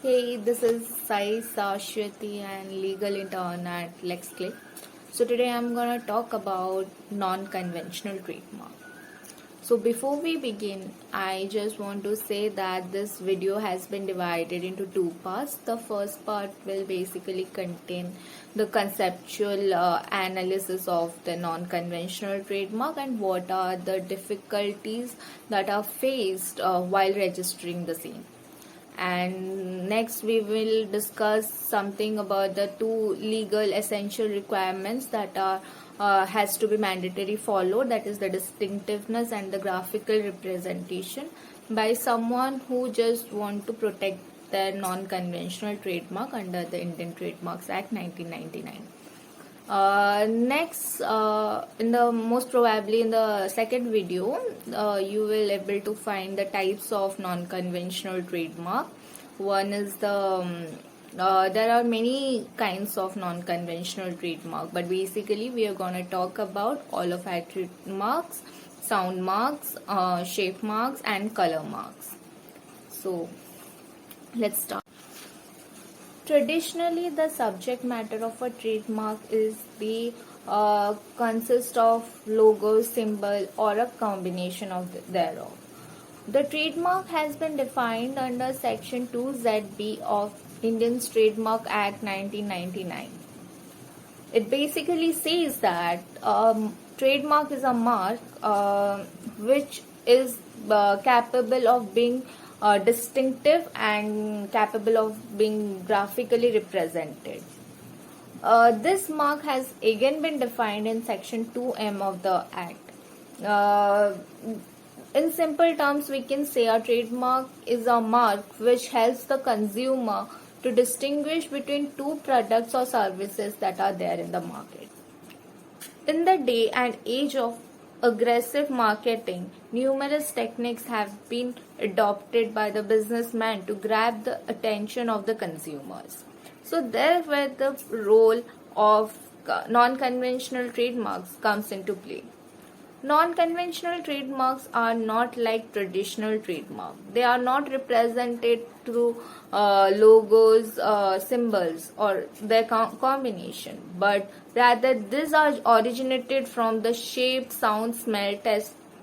Hey, this is Sai Sashwati and legal intern at LexClick. So today I'm gonna talk about non-conventional trademark. So before we begin, I just want to say that this video has been divided into two parts. The first part will basically contain the conceptual analysis of the non-conventional trademark and what are the difficulties that are faced while registering the same. And next we will discuss something about the two legal essential requirements that are has to be mandatory followed, that is the distinctiveness and the graphical representation by someone who just want to protect their non-conventional trademark under the Indian Trademarks Act 1999. Next, in the most probably in the second video, you will able to find the types of non-conventional trademark. One is there are many kinds of non-conventional trademark, but basically we are gonna talk about olfactory marks, sound marks, shape marks, and color marks. So let's start. Traditionally, the subject matter of a trademark is the consist of logo, symbol, or a combination of thereof. The trademark has been defined under Section 2ZB of Indian Trademark Act 1999. It basically says that trademark is a mark which is capable of being distinctive and capable of being graphically represented. This mark has again been defined in Section 2M of the Act. In simple terms, we can say a trademark is a mark which helps the consumer to distinguish between two products or services that are there in the market. In the day and age of aggressive marketing, numerous techniques have been adopted by the businessman to grab the attention of the consumers. So there where the role of non-conventional trademarks comes into play. Non-conventional trademarks are not like traditional trademark. They are not represented through logos, symbols, or their combination, but rather these are originated from the shape, sound, smell,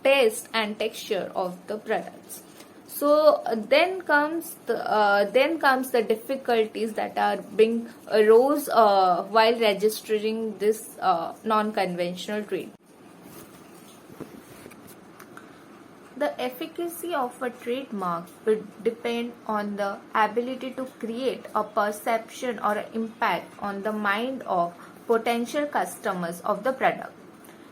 taste, and texture of the products. So then comes the difficulties that are being arose while registering this non-conventional trade. The efficacy of a trademark will depend on the ability to create a perception or an impact on the mind of potential customers of the product.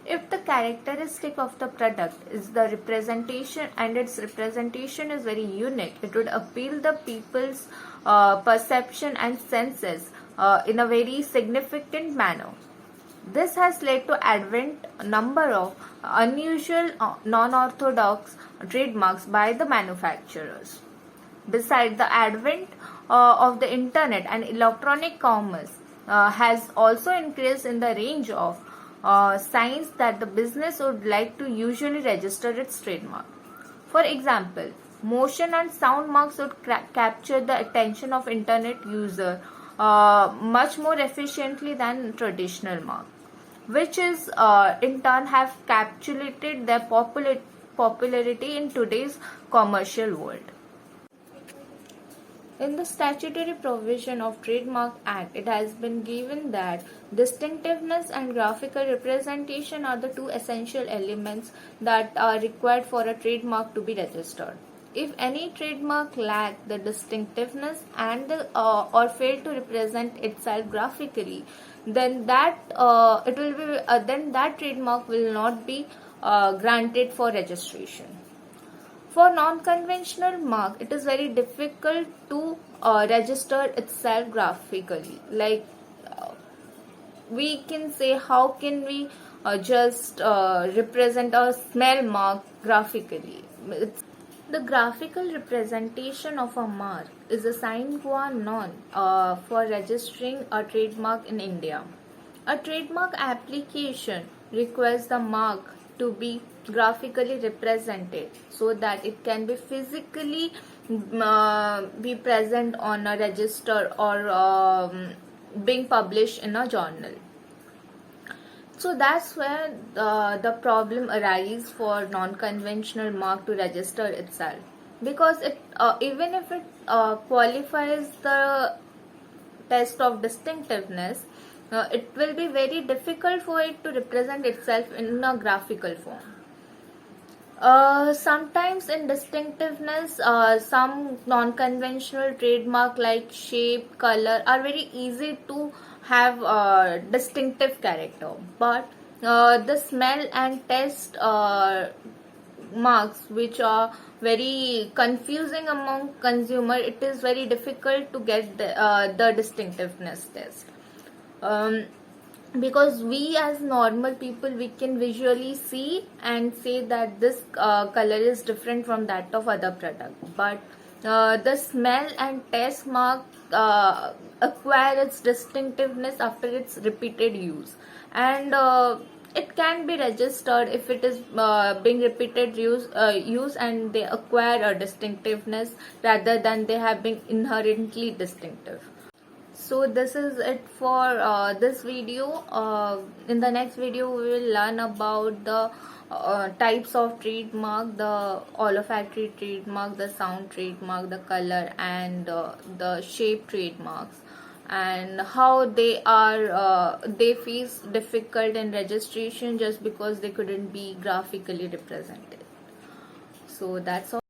If the characteristic of the product is the representation and its representation is very unique, it would appeal the people's perception and senses in a very significant manner. This has led to advent number of unusual non-orthodox trademarks by the manufacturers. Besides, the advent of the internet and electronic commerce has also increased in the range of signs that the business would like to usually register its trademark. For example, motion and sound marks would capture the attention of internet user much more efficiently than traditional mark, which is in turn have capitulated their popularity in today's commercial world. In the statutory provision of Trademark Act, it has been given that distinctiveness and graphical representation are the two essential elements that are required for a trademark to be registered. If any trademark lack the distinctiveness and or fail to represent itself graphically, then that then that trademark will not be granted for registration. For non-conventional mark, it is very difficult to register itself graphically. Like we can say, how can we just represent a smell mark graphically? The graphical representation of a mark is a sine qua non for registering a trademark in India. A trademark application requires the mark to be graphically represented so that it can be physically be present on a register or being published in a journal. So that's where the problem arises for non-conventional mark to register itself, because it even if it qualifies the test of distinctiveness, it will be very difficult for it to represent itself in a graphical form. Sometimes in distinctiveness, some non-conventional trademark like shape, color are very easy to have distinctive character, but the smell and taste marks, which are very confusing among consumer, it is very difficult to get the distinctiveness test. Because we as normal people, we can visually see and say that this color is different from that of other product, but the smell and taste mark acquire its distinctiveness after its repeated use, and it can be registered if it is being repeated use and they acquire a distinctiveness rather than they have been inherently distinctive. So this is it for this video. In the next video we will learn about the types of trademark: the olfactory trademark, the sound trademark, the color, and the shape trademarks, and how they are they face difficult in registration just because they couldn't be graphically represented. So that's all.